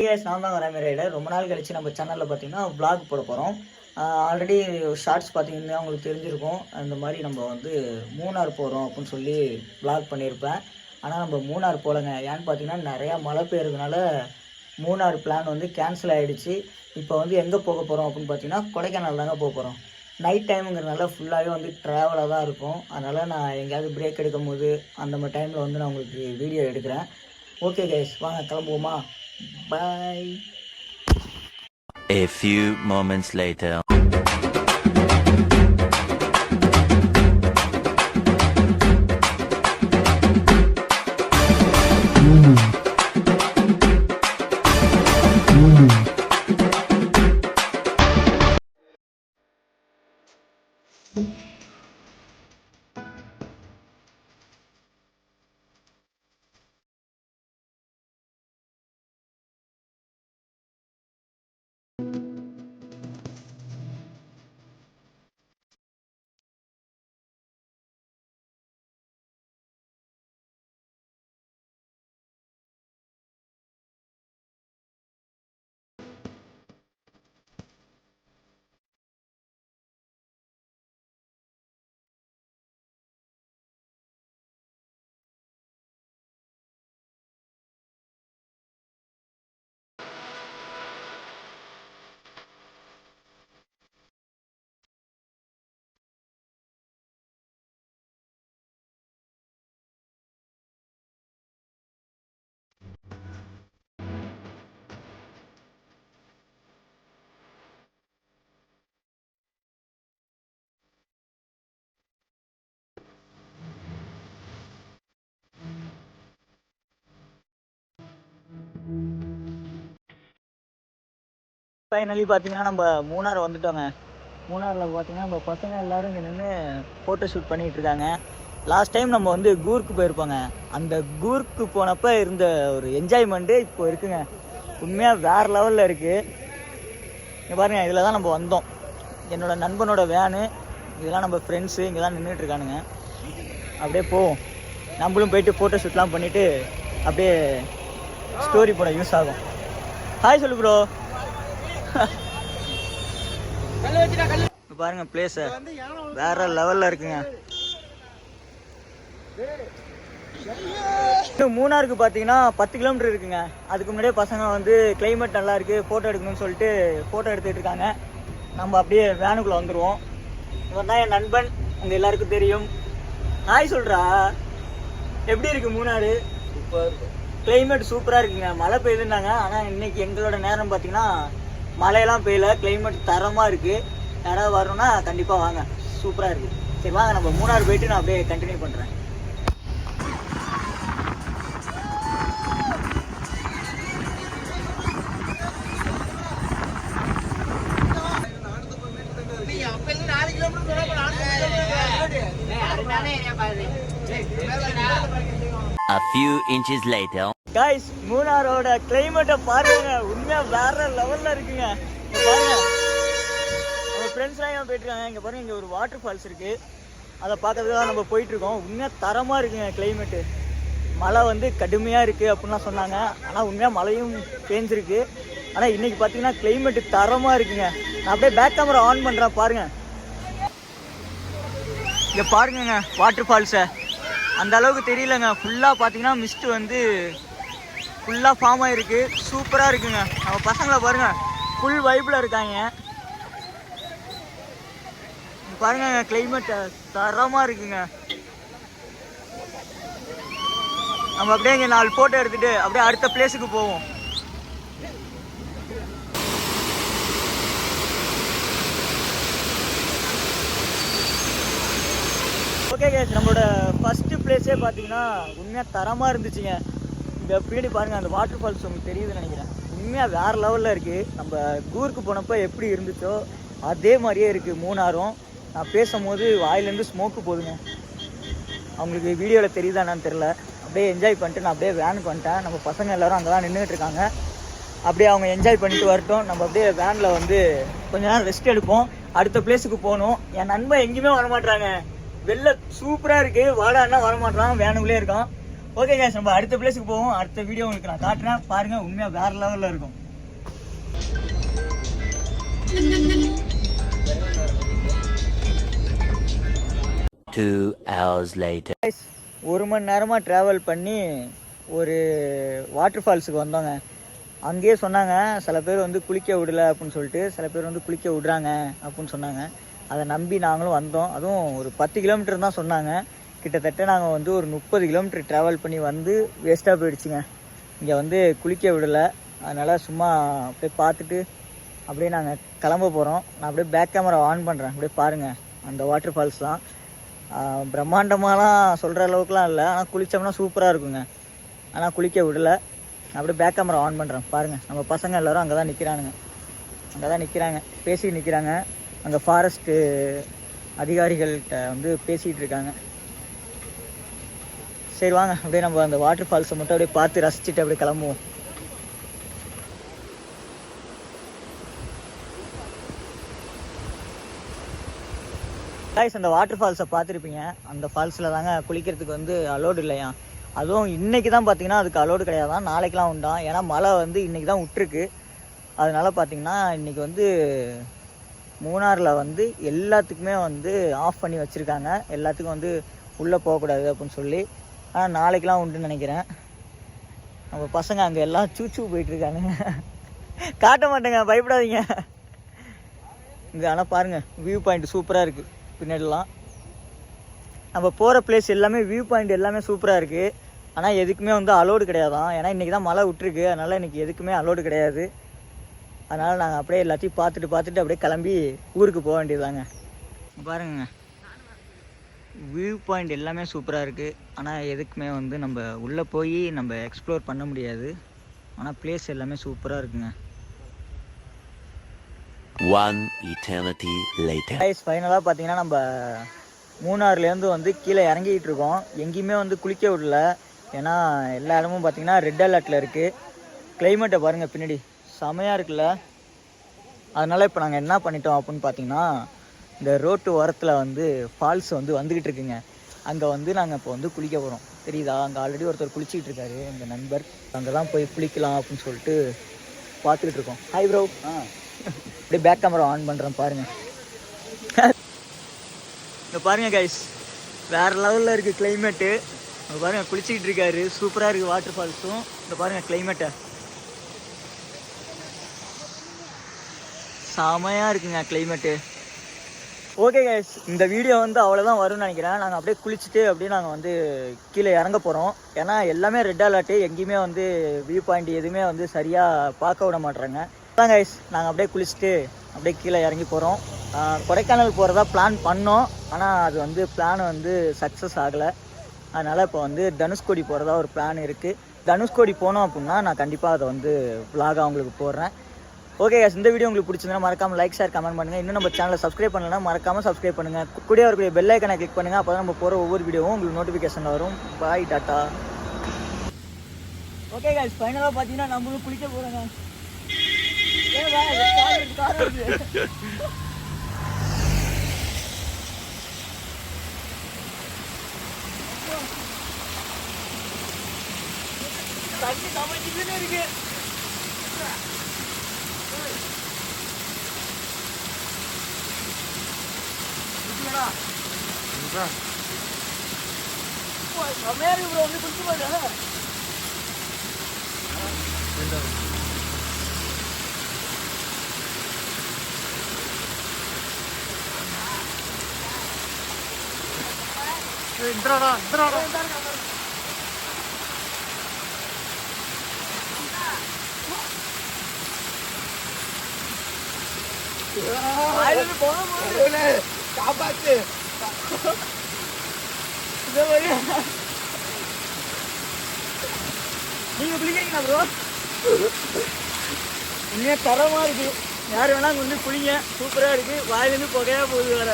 நான் தான் வரேன் ரைடர். ரொம்ப நாள் கழிச்சு நம்ம சேனலில் பார்த்தீங்கன்னா vlog போட போகிறோம். ஆல்ரெடி ஷார்ட்ஸ் பார்த்தீங்கன்னா உங்களுக்கு தெரிஞ்சிருக்கும். அந்த மாதிரி நம்ம வந்து மூணார் போகிறோம் அப்படின்னு சொல்லி vlog பண்ணியிருப்பேன். ஆனால் நம்ம மூணார் போகலங்க. ஏன்னு பார்த்தீங்கன்னா நிறையா மழை பெய்யறதுனால மூணார் பிளான் வந்து கேன்சல் ஆகிடுச்சு. இப்போ வந்து எங்கே போக போகிறோம் அப்படின்னு பார்த்தீங்கன்னா கொடைக்கானல் தாங்க போக போகிறோம். நைட் டைமுங்கிறதுனால ஃபுல்லாகவே வந்து ட்ராவலாக தான் இருக்கும். அதனால் நான் எங்கேயாவது பிரேக் எடுக்கும் போது அந்த மாதிரி டைமில் வந்து நான் உங்களுக்கு வீடியோ எடுக்கிறேன். ஓகே கைஸ், வாங்க கிளம்புவோமா. Bye. A few moments later. Finally பார்த்தீங்கன்னா நம்ம மூணார் வந்துட்டோங்க. மூணாரில் பார்த்தீங்கன்னா நம்ம பசங்க எல்லோரும் இங்கே நின்று ஃபோட்டோ ஷூட் பண்ணிகிட்டு இருக்காங்க. லாஸ்ட் டைம் நம்ம வந்து கூர்க்கு போயிருப்போங்க. அந்த கூர்க்கு போனப்போ இருந்த ஒரு என்ஜாய்மெண்ட்டு இப்போ இருக்குங்க. உண்மையாக வேறு லெவலில் இருக்குது. இங்கே பாருங்கள், இதில் தான் நம்ம வந்தோம். என்னோடய நண்பனோட வேனு, இதெல்லாம் நம்ம ஃப்ரெண்ட்ஸு இங்கே தான் நின்றுட்டுருக்கானுங்க. அப்படியே போவோம், நம்மளும் போயிட்டு ஃபோட்டோ ஷூட்லாம் பண்ணிவிட்டு அப்படியே ஸ்டோரி போட யூஸ் ஆகும். ஹாய் சொல்லு ப்ரோ. பாருங்க பிளேஸ் வேற லெவல்ல இருக்குங்க. மூணாருக்கு பார்த்தீங்கன்னா 10 கிலோமீட்டர் இருக்குங்க. அதுக்கு முன்னாடியே பசங்க வந்து கிளைமேட் நல்லா இருக்கு, ஃபோட்டோ எடுக்கணும்னு சொல்லிட்டு ஃபோட்டோ எடுத்துகிட்டு இருக்காங்க. நம்ம அப்படியே வேனுக்குள்ளே வந்துடுவோம். இவன் தான் என் நண்பன், உங்கள் எல்லாருக்கும் தெரியும். ஹாய் சொல்கிறா. எப்படி இருக்கு மூணாறு? சூப்பர், கிளைமேட் சூப்பராக இருக்குங்க. மழை பெய்யுதுன்னாங்க, ஆனால் இன்னைக்கு எங்களோட நேரம் பார்த்தீங்கன்னா மழையெல்லாம் பெய்யல, கிளைமேட் தரமாக இருக்குது. யாராவது வரணும்னா கண்டிப்பாக வாங்க, சூப்பராக இருக்குது. சரி வாங்க, நம்ம மூணாறு போயிட்டு நான் அப்படியே கண்டினியூ பண்ணுறேன். A few inches later. Guys, மூணாரோட கிளைமேட்டை பாருங்க, உண்மையா வேற லெவல்ல இருக்குங்க. பாருங்க, நம்ம ஃப்ரெண்ட்ஸ்லாம் ஏன் போயிட்டு இருக்காங்க. இங்க பாருங்க, இங்க ஒரு வாட்டர் ஃபால்ஸ் இருக்கு, அதை பார்க்கறதுக்காக நம்ம போயிட்டு இருக்கோம். உண்மையா தரமா இருக்குங்க கிளைமேட்டு. மழை வந்து கடுமையா இருக்கு அப்படின்லாம் சொன்னாங்க, ஆனால் உண்மையா மழையும் பேஞ்சிருக்கு. ஆனால் இன்னைக்கு பார்த்தீங்கன்னா கிளைமேட்டு தரமா இருக்குங்க. நான் அப்படியே பேக் கேமரா ஆன் பண்றேன், பாருங்க. இங்க பாருங்க வாட்டர் ஃபால்ஸை. அந்த அளவுக்கு தெரியலங்க, ஃபுல்லாக பார்த்தீங்கன்னா மிஸ்ட் வந்து ஃபுல்லாக ஃபார்ம் ஆகிருக்கு. சூப்பராக இருக்குங்க. நம்ம பசங்களை பாருங்கள், ஃபுல் வைப்பில் இருக்காங்க. பாருங்க கிளைமேட் தரமாக இருக்குங்க. நம்ம அப்படியே இங்கே 4 ஃபோட்டோ எடுத்துகிட்டு அப்படியே அடுத்த பிளேஸுக்கு போவோம். ஓகே கேஸ், நம்மளோட ஃபஸ்ட்டு பிளேஸே பார்த்தீங்கன்னா உண்மையாக தரமாக இருந்துச்சுங்க. இங்கே பின்னாடி பாருங்கள், அந்த வாட்டர் ஃபால்ஸ் உங்களுக்கு தெரியுதுன்னு நினைக்கிறேன். உண்மையாக வேறு லெவலில் இருக்குது. நம்ம கூருக்கு போனப்போ எப்படி இருந்துச்சோ அதே மாதிரியே இருக்குது மூணாரும். நான் பேசும்போது வாயிலேருந்து ஸ்மோக்கு போகுதுங்க. அவங்களுக்கு வீடியோவில் தெரியுதானான்னு தெரில. அப்படியே என்ஜாய் பண்ணிட்டு நான் அப்படியே வேனுக்கு வந்துட்டேன். நம்ம பசங்க எல்லோரும் அங்கே தான் நின்றுட்டு இருக்காங்க. அப்படியே அவங்க என்ஜாய் பண்ணிட்டு வரட்டும். நம்ம அப்படியே வேனில் வந்து கொஞ்ச நேரம் ரெஸ்ட் எடுப்போம். அடுத்த பிளேஸுக்கு போகணும். என் நண்பன் எங்கேயுமே வரமாட்டாங்க. வெளில சூப்பராக இருக்குது, வாடான்னா வரமாட்டான், வேனுக்குள்ளே இருக்கான். ஓகே guys, நம்ம அடுத்த பிளேஸுக்கு போவோம். அடுத்த வீடியோ உங்களுக்கு நான் காட்டுறேன் பாருங்க, உண்மையாக வேற லெவலில் இருக்கும். Two hours later. ஒரு மணி நேரமாக ட்ராவல் பண்ணி ஒரு வாட்டர் ஃபால்ஸுக்கு வந்தோங்க. அங்கேயே சொன்னாங்க சில பேர் வந்து குளிக்க விடலை அப்படின்னு சொல்லிட்டு, சில பேர் வந்து குளிக்க விடுறாங்க அப்படின்னு சொன்னாங்க. அதை நம்பி நாங்களும் வந்தோம். அதுவும் ஒரு 10 கிலோமீட்டர் தான் சொன்னாங்க. கிட்டத்தட்ட நாங்கள் வந்து ஒரு 30 கிலோமீட்டர் ட்ராவல் பண்ணி வந்து வேஸ்ட்டாக போயிடுச்சுங்க. இங்கே வந்து குளிக்க விடலை. அதனால் சும்மா அப்படியே பார்த்துட்டு அப்படியே நாங்கள் கிளம்ப போகிறோம். நான் அப்படியே பேக் கேமரா ஆன் பண்ணுறேன், அப்படியே பாருங்கள் அந்த வாட்டர் ஃபால்ஸ்லாம். பிரம்மாண்டமாலாம் சொல்கிற அளவுக்குலாம் இல்லை, ஆனால் குளித்தோம்னா சூப்பராக இருக்குங்க. ஆனால் குளிக்க விடலை. அப்படியே பேக் கேமரா ஆன் பண்ணுறேன் பாருங்கள். நம்ம பசங்க எல்லோரும் அங்கே தான் நிற்கிறானுங்க, அங்கே தான் நிற்கிறாங்க, பேசிட்டு நிற்கிறாங்க. அங்கே ஃபாரஸ்ட்டு அதிகாரிகள்கிட்ட வந்து பேசிகிட்டு இருக்காங்க. சரி வாங்க அப்படியே நம்ம அந்த வாட்டர் ஃபால்ஸை மட்டும் அப்படியே பார்த்து ரசிச்சுட்டு அப்படியே கிளம்புவோம். கைஸ், அந்த வாட்டர் ஃபால்ஸை பார்த்துருப்பீங்க. அந்த ஃபால்ஸில் தாங்க குளிக்கிறதுக்கு வந்து அலோடு இல்லையா. அதுவும் இன்றைக்கி தான் பார்த்தீங்கன்னா அதுக்கு அலோடு கிடையாதான், நாளைக்கெலாம் உண்டான். ஏன்னா மழை வந்து இன்றைக்கி தான் விட்டுருக்கு. அதனால் பார்த்தீங்கன்னா இன்றைக்கி வந்து மூணாரில் வந்து எல்லாத்துக்குமே வந்து ஆஃப் பண்ணி வச்சுருக்காங்க. எல்லாத்துக்கும் வந்து உள்ளே போகக்கூடாது அப்படின்னு சொல்லி. ஆனால் நாளைக்கெலாம் உண்டுன்னு நினைக்கிறேன். நம்ம பசங்க அங்கே எல்லாம் சூச்சு போயிட்டுருக்காங்க. காட்ட மாட்டேங்க, பயப்படாதீங்க. இங்கே ஆனால் பாருங்கள், வியூ பாயிண்ட் சூப்பராக இருக்குது. பின்னாடிலாம் நம்ம போகிற பிளேஸ் எல்லாமே வியூ பாயிண்ட் எல்லாமே சூப்பராக இருக்குது. ஆனால் எதுக்குமே வந்து அலோடு கிடையாதான். ஏன்னா இன்றைக்கி தான் மழை விட்டுருக்கு. அதனால் இன்றைக்கி எதுக்குமே அலோடு கிடையாது. அதனால் நாங்கள் அப்படியே எல்லாத்தையும் பார்த்துட்டு அப்படியே கிளம்பி ஊருக்கு போக வேண்டியதாங்க. பாருங்க, வியூ பாயிண்ட் எல்லாமே சூப்பராக இருக்குது. ஆனால் எதுக்குமே வந்து நம்ம உள்ளே போய் நம்ம எக்ஸ்ப்ளோர் பண்ண முடியாது. ஆனால் பிளேஸ் எல்லாமே சூப்பராக இருக்குங்க. One eternity later. கைஸ், ஃபைனலாக பார்த்தீங்கன்னா நம்ம மூணாறுலேருந்து வந்து கீழே இறங்கிட்டு இருக்கோம். எங்கேயுமே வந்து குளிக்க விடல. ஏன்னா எல்லா இடமும் பார்த்தீங்கன்னா ரெட் அலர்ட்டில் இருக்குது. கிளைமேட்டை பாருங்கள் பின்னாடி, செமையாக இருக்குல்ல. அதனால் இப்போ நாங்கள் என்ன பண்ணிட்டோம் அப்படின்னு பார்த்தீங்கன்னா, இந்த ரோட்டு ஓரத்தில் வந்து ஃபால்ஸ் வந்து வந்துக்கிட்டு இருக்குங்க. அங்கே வந்து நாங்கள் இப்போ வந்து குளிக்க போகிறோம். தெரியுதா, அங்கே ஆல்ரெடி ஒருத்தர் குளிச்சிக்கிட்டு இருக்காரு எங்கள் நண்பர். அங்கே தான் போய் குளிக்கலாம் அப்படின்னு சொல்லிட்டு பார்த்துக்கிட்டு இருக்கோம். Hi bro. அப்படியே பேக் கேமரா ஆன் பண்ணுறேன் பாருங்கள். இங்கே பாருங்கள் கைஸ், வேறு லெவலில் இருக்குது கிளைமேட்டு. அங்கே பாருங்கள் குளிச்சிக்கிட்டு இருக்காரு, சூப்பராக இருக்குது வாட்டர் ஃபால்ஸும். இங்கே பாருங்கள் கிளைமேட்டை, செமையாக இருக்குங்க கிளைமேட்டு. ஓகே கைஸ், இந்த வீடியோ வந்து அவ்வளோதான் வரும்னு நினைக்கிறேன். நாங்கள் அப்படியே குளிச்சுட்டு அப்படியே நாங்கள் வந்து கீழே இறங்க போகிறோம். ஏன்னா எல்லாமே ரெட் அலர்ட்டு, எங்கேயுமே வந்து வியூ பாயிண்ட் எதுவுமே வந்து சரியாக பார்க்க விட மாட்டுறாங்க. அதான் கைஸ், நாங்கள் அப்படியே குளிச்சுட்டு அப்படியே கீழே இறங்கி போகிறோம். கொடைக்கானல் போகிறதா பிளான் பண்ணோம். ஆனால் அது வந்து பிளான் வந்து சக்ஸஸ் ஆகலை. அதனால் இப்போ வந்து தனுஷ்கோடி போகிறதா ஒரு பிளான் இருக்குது. தனுஷ்கோடி போனோம் அப்படின்னா நான் கண்டிப்பாக அதை வந்து vlog-ஆ உங்களுக்கு போடுறேன். ஓகே கைஸ், இந்த வீடியோ உங்களுக்கு பிடிச்சிருந்தா மறக்காமல் லைக், ஷேர், கமெண்ட் பண்ணுங்கள். இன்னும் நம்ம சேனலை சப்ஸ்கிரைப் பண்ணலைன்னா மறக்காமல் சப்ஸ்கிரைப் பண்ணுங்கள். கூடவே வரக்கூடிய பெல் ஐக்கனை கிளிக் பண்ணுங்கள். அப்போ தான் நம்ம போகிற ஒவ்வொரு வீடியோவும் உங்களுக்கு நோட்டிஃபிகேஷன் வரும். பாய், டாட்டா. ஓகே கைஸ், ஃபைனலாக பார்த்தீங்கன்னா நம்மளும் குளிக்க போகிறோங்க. தண்ணி சமைச்சுன்னு இருக்கு. செம்மையா இருக்கு ப்ரோ, வந்து குளிச்சு பாருங்க. காப்பாத்து. நீங்க குளிக்கிறீங்களா ப்ரோ? உண்மையா தரமா இருக்கு. யார் வேணா அங்கே வந்து குளிங்க, சூப்பரா இருக்கு. வாயிலிருந்து புகையா போகுது வேற.